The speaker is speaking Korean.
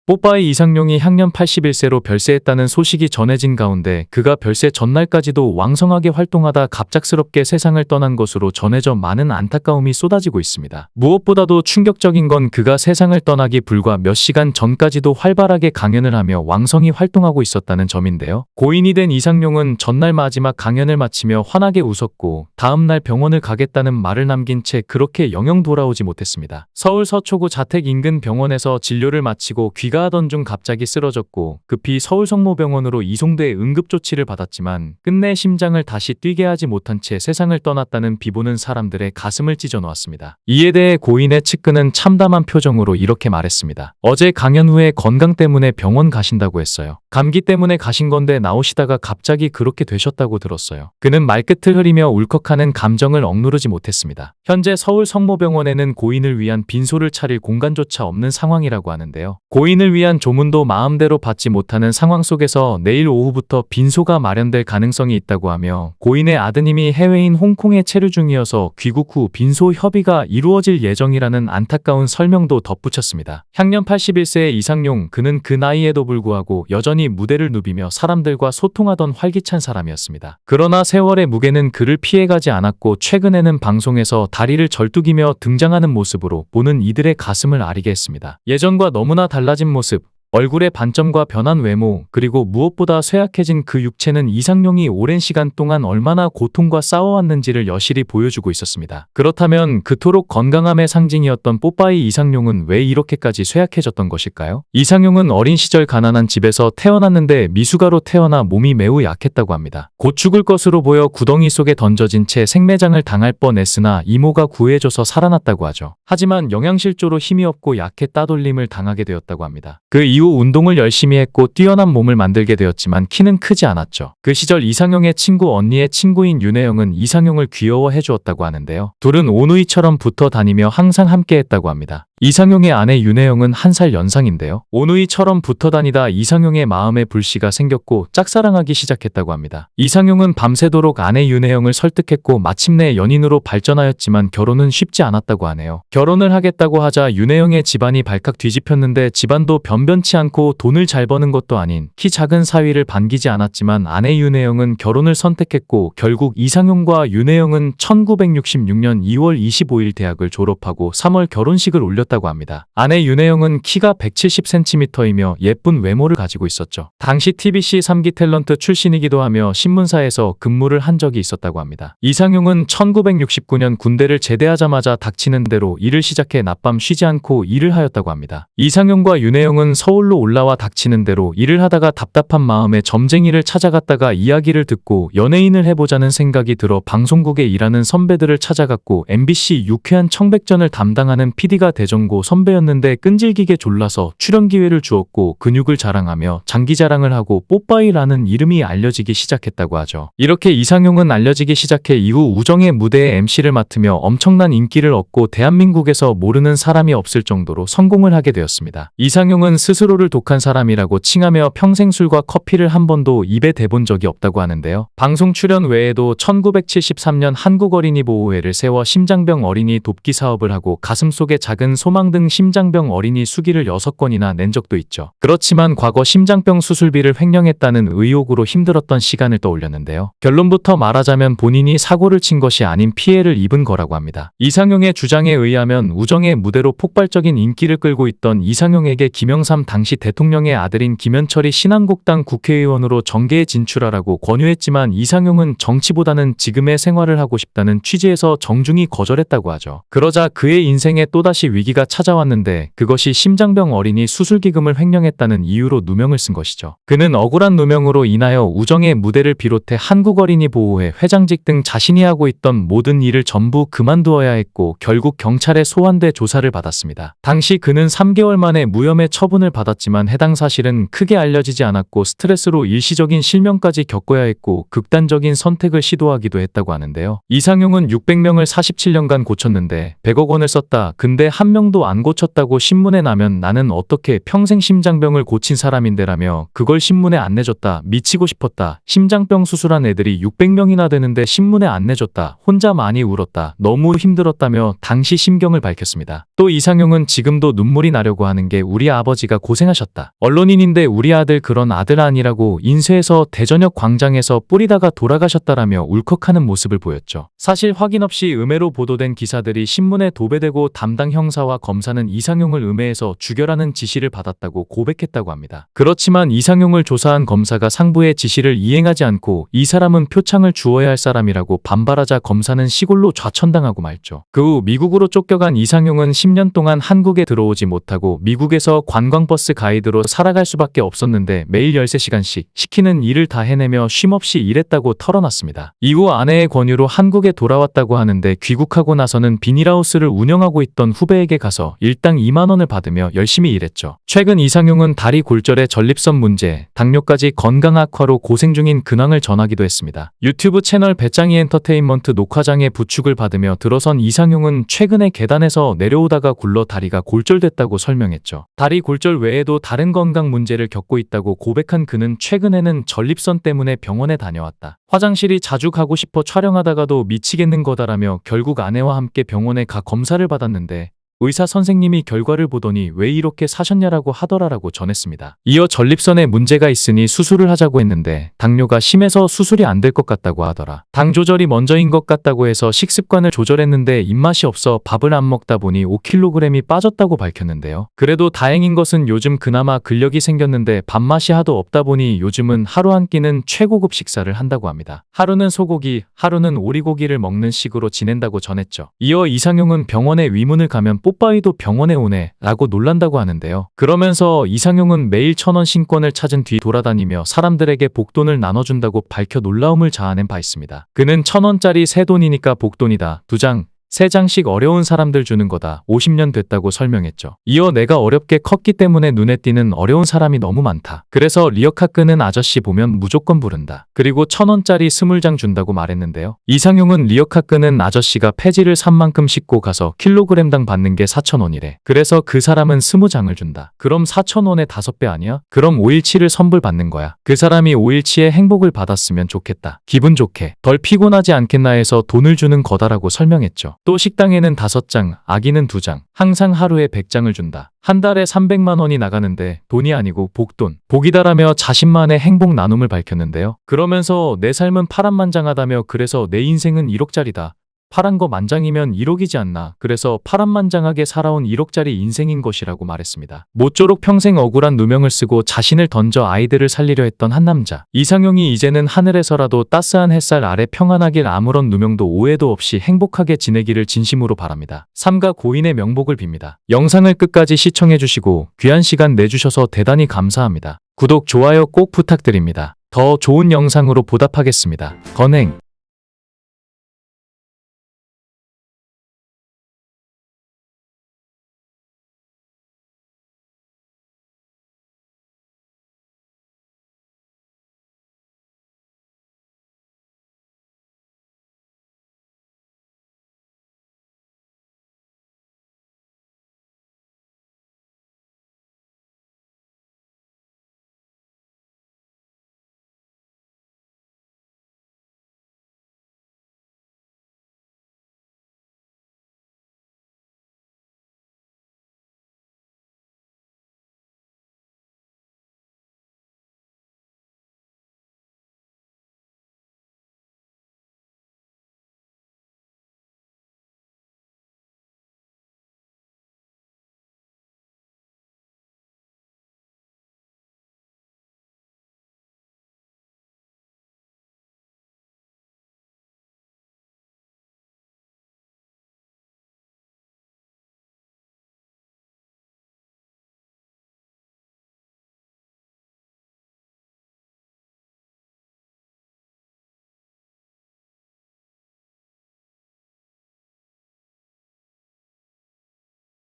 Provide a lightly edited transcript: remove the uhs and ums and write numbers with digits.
뽀빠이 이상용이 향년 81세로 별세했다는 소식이 전해진 가운데 그가 별세 전날까지도 왕성하게 활동하다 갑작스럽게 세상을 떠난 것으로 전해져 많은 안타까움이 쏟아지고 있습니다. 무엇보다도 충격적인 건 그가 세상을 떠나기 불과 몇 시간 전까지도 활발하게 강연을 하며 왕성히 활동하고 있었다는 점인데요. 고인이 된 이상용은 전날 마지막 강연을 마치며 환하게 웃었고 다음날 병원을 가겠다는 말을 남긴 채 그렇게 영영 돌아오지 못했습니다. 서울 서초구 자택 인근 병원에서 진료를 마치고 귀가하던 중 갑자기 쓰러졌고 급히 서울 성모병원으로 이송돼 응급조치를 받았지만 끝내 심장을 다시 뛰게 하지 못한 채 세상을 떠났다는 비보는 사람들의 가슴을 찢어놓았습니다. 이에 대해 고인의 측근은 참담한 표정으로 이렇게 말했습니다. 어제 강연 후에 건강 때문에 병원 가신다고 했어요. 감기 때문에 가신 건데 나오시다가 갑자기 그렇게 되셨다고 들었어요. 그는 말끝을 흐리며 울컥하는 감정을 억누르지 못했습니다. 현재 서울 성모병원에는 고인을 위한 빈소를 차릴 공간조차 없는 상황이라고 하는데요. 고인을 위한 조문도 마음대로 받지 못하는 상황 속에서 내일 오후부터 빈소가 마련될 가능성이 있다고 하며 고인의 아드님이 해외인 홍콩에 체류 중이어서 귀국 후 빈소 협의가 이루어질 예정이라는 안타까운 설명도 덧붙였습니다. 향년 81세의 이상용, 그는 그 나이에도 불구하고 여전히 무대를 누비며 사람들과 소통하던 활기찬 사람이었습니다. 그러나 세월의 무게는 그를 피해가지 않았고 최근에는 방송에서 다리를 절뚝이며 등장하는 모습으로 보는 이들의 가슴을 아리게 했습니다. 예전과 너무나 달라진 모습, 얼굴의 반점과 변한 외모, 그리고 무엇보다 쇠약해진 그 육체는 이상용이 오랜 시간 동안 얼마나 고통과 싸워왔는지를 여실히 보여주고 있었습니다. 그렇다면 그토록 건강함의 상징이었던 뽀빠이 이상용은 왜 이렇게까지 쇠약해졌던 것일까요? 이상용은 어린 시절 가난한 집에서 태어났는데 미숙아로 태어나 몸이 매우 약했다고 합니다. 곧 죽을 것으로 보여 구덩이 속에 던져진 채 생매장을 당할 뻔했으나 이모가 구해줘서 살아났다고 하죠. 하지만 영양실조로 힘이 없고 약해 따돌림을 당하게 되었다고 합니다. 그 이후 운동을 열심히 했고 뛰어난 몸을 만들게 되었지만 키는 크지 않았죠. 그 시절 이상용의 친구 언니의 친구인 윤혜영은 이상용을 귀여워해 주었다고 하는데요. 둘은 오누이처럼 붙어 다니며 항상 함께했다고 합니다. 이상용의 아내 윤혜영은 1살 연상인데요. 오누이처럼 붙어 다니다 이상용의 마음에 불씨가 생겼고 짝사랑하기 시작했다고 합니다. 이상용은 밤새도록 아내 윤혜영을 설득했고 마침내 연인으로 발전하였지만 결혼은 쉽지 않았다고 하네요. 결혼을 하겠다고 하자 윤혜영의 집안이 발칵 뒤집혔는데 집안도 변변치 않고 돈을 잘 버는 것도 아닌 키 작은 사위를 반기지 않았지만 아내 윤혜영은 결혼을 선택했고 결국 이상용과 윤혜영은 1966년 2월 25일 대학을 졸업하고 3월 결혼식을 올렸다고 합니다. 아내 윤혜영은 키가 170cm이며 예쁜 외모를 가지고 있었죠. 당시 TBC 3기 탤런트 출신이기도 하며 신문사에서 근무를 한 적이 있었다고 합니다. 이상용은 1969년 군대를 제대하자마자 닥치는 대로 일을 시작해 낮밤 쉬지 않고 일을 하였다고 합니다. 이상용과 윤혜영은 서울로 올라와 닥치는 대로 일을 하다가 답답한 마음에 점쟁이를 찾아갔다가 이야기를 듣고 연예인을 해보자는 생각이 들어 방송국에 일하는 선배들을 찾아갔고 MBC 유쾌한 청백전을 담당하는 PD가 대전고 선배였는데 끈질기게 졸라서 출연 기회를 주었고 근육을 자랑하며 장기 자랑을 하고 뽀빠이라는 이름이 알려지기 시작했다고 하죠. 이렇게 이상용은 알려지기 시작해 이후 우정의 무대에 MC를 맡으며 엄청난 인기를 얻고 대한민국에서 모르는 사람이 없을 정도로 성공을 하게 되었습니다. 이상용은 스스로를 독한 사람이라고 칭하며 평생 술과 커피를 한 번도 입에 대본 적이 없다고 하는데요. 방송 출연 외에도 1973년 한국어린이보호회를 세워 심장병 어린이 돕기 사업을 하고 가슴속에 작은 소망 등 심장병 어린이 수기를 6건이나 낸 적도 있죠. 그렇지만 과거 심장병 수술비를 횡령했다는 의혹으로 힘들었던 시간을 떠올렸는데요. 결론부터 말하자면 본인이 사고를 친 것이 아닌 피해를 입은 거라고 합니다. 이상용의 주장에 의하면 우정의 무대로 폭발적인 인기를 끌고 있던 이상용에게 김영삼 당시 대통령의 아들인 김현철이 신한국당 국회의원으로 정계에 진출하라고 권유했지만 이상용은 정치보다는 지금의 생활을 하고 싶다는 취지에서 정중히 거절했다고 하죠. 그러자 그의 인생에 또다시 위기가 찾아왔는데 그것이 심장병 어린이 수술기금을 횡령했다는 이유로 누명을 쓴 것이죠. 그는 억울한 누명으로 인하여 우정의 무대를 비롯해 한국어린이보호회 회장직 등 자신이 하고 있던 모든 일을 전부 그만두어야 했고 결국 경찰에 소환돼 조사를 받았습니다. 당시 그는 3개월 만에 무혐의 처분을 받았지만 해당 사실은 크게 알려지지 않았고 스트레스로 일시적인 실명까지 겪어야 했고 극단적인 선택을 시도하기도 했다고 하는데요. 이상용은 600명을 47년간 고쳤는데 100억 원을 썼다. 근데 한 명 심장병도 안 고쳤다고 신문에 나면 나는 어떻게 평생 심장병을 고친 사람인데라며 그걸 신문에 안 내줬다. 미치고 싶었다. 심장병 수술한 애들이 600명이나 되는데 신문에 안 내줬다. 혼자 많이 울었다. 너무 힘들었다며 당시 심경을 밝혔습니다. 또 이상용은 지금도 눈물이 나려고 하는 게 우리 아버지가 고생하셨다. 언론인인데 우리 아들 그런 아들 아니라고 인쇄해서 대전역 광장에서 뿌리다가 돌아가셨다라며 울컥하는 모습을 보였죠. 사실 확인 없이 음해로 보도된 기사들이 신문에 도배되고 담당 형사와 검사는 이상용을 음해해서 죽여라는 지시를 받았다고 고백했다고 합니다. 그렇지만 이상용을 조사한 검사가 상부의 지시를 이행하지 않고 이 사람은 표창을 주어야 할 사람이라고 반발하자 검사는 시골로 좌천당하고 말죠. 그 후 미국으로 쫓겨간 이상용은 10년 동안 한국에 들어오지 못하고 미국에서 관광버스 가이드로 살아갈 수밖에 없었는데 매일 13시간씩 시키는 일을 다 해내며 쉼없이 일했다고 털어놨습니다. 이후 아내의 권유로 한국에 돌아왔다고 하는데 귀국하고 나서는 비닐하우스를 운영하고 있던 후배에게 가서 일당 2만 원을 받으며 열심히 일했죠. 최근 이상용은 다리 골절의 전립선 문제, 당뇨까지 건강 악화로 고생 중인 근황을 전하기도 했습니다. 유튜브 채널 배짱이 엔터테인먼트 녹화장의 부축을 받으며 들어선 이상용은 최근에 계단에서 내려오다가 굴러 다리가 골절됐다고 설명했죠. 다리 골절 외에도 다른 건강 문제를 겪고 있다고 고백한 그는 최근에는 전립선 때문에 병원에 다녀왔다. 화장실이 자주 가고 싶어 촬영하다가도 미치겠는 거다라며 결국 아내와 함께 병원에 가 검사를 받았는데 의사 선생님이 결과를 보더니 왜 이렇게 사셨냐라고 하더라라고 전했습니다. 이어 전립선에 문제가 있으니 수술을 하자고 했는데 당뇨가 심해서 수술이 안 될 것 같다고 하더라. 당 조절이 먼저인 것 같다고 해서 식습관을 조절했는데 입맛이 없어 밥을 안 먹다 보니 5kg이 빠졌다고 밝혔는데요. 그래도 다행인 것은 요즘 그나마 근력이 생겼는데 밥맛이 하도 없다 보니 요즘은 하루 한 끼는 최고급 식사를 한다고 합니다. 하루는 소고기, 하루는 오리고기를 먹는 식으로 지낸다고 전했죠. 이어 이상용은 병원에 위문을 가면 뽀빠이도 병원에 오네 라고 놀란다고 하는데요. 그러면서 이상용은 매일 1,000원 신권을 찾은 뒤 돌아다니며 사람들에게 복돈을 나눠준다고 밝혀 놀라움을 자아낸 바 있습니다. 그는 1,000원짜리 새 돈이니까 복돈이다. 2장, 3장씩 어려운 사람들 주는 거다. 50년 됐다고 설명했죠. 이어 내가 어렵게 컸기 때문에 눈에 띄는 어려운 사람이 너무 많다. 그래서 리어카 끄는 아저씨 보면 무조건 부른다. 그리고 1,000원짜리 20장 준다고 말했는데요. 이상용은 리어카 끄는 아저씨가 폐지를 산 만큼 싣고 가서 킬로그램당 받는 게 4,000원이래. 그래서 그 사람은 20장을 준다. 그럼 4,000원의 5배 아니야? 그럼 5일치를 선불 받는 거야. 그 사람이 5일치의 행복을 받았으면 좋겠다. 기분 좋게. 덜 피곤하지 않겠나 해서 돈을 주는 거다라고 설명했죠. 또 식당에는 5장, 아기는 2장, 항상 하루에 100장을 준다. 한 달에 300만 원이 나가는데 돈이 아니고 복돈, 복이다라며 자신만의 행복 나눔을 밝혔는데요. 그러면서 내 삶은 파란만장하다며 그래서 내 인생은 1억짜리다. 파란 거 만장이면 1억이지 않나. 그래서 파란만장하게 살아온 1억짜리 인생인 것이라고 말했습니다. 모쪼록 평생 억울한 누명을 쓰고 자신을 던져 아이들을 살리려 했던 한 남자. 이상용이 이제는 하늘에서라도 따스한 햇살 아래 평안하길 아무런 누명도 오해도 없이 행복하게 지내기를 진심으로 바랍니다. 삼가 고인의 명복을 빕니다. 영상을 끝까지 시청해주시고 귀한 시간 내주셔서 대단히 감사합니다. 구독, 좋아요 꼭 부탁드립니다. 더 좋은 영상으로 보답하겠습니다. 건행.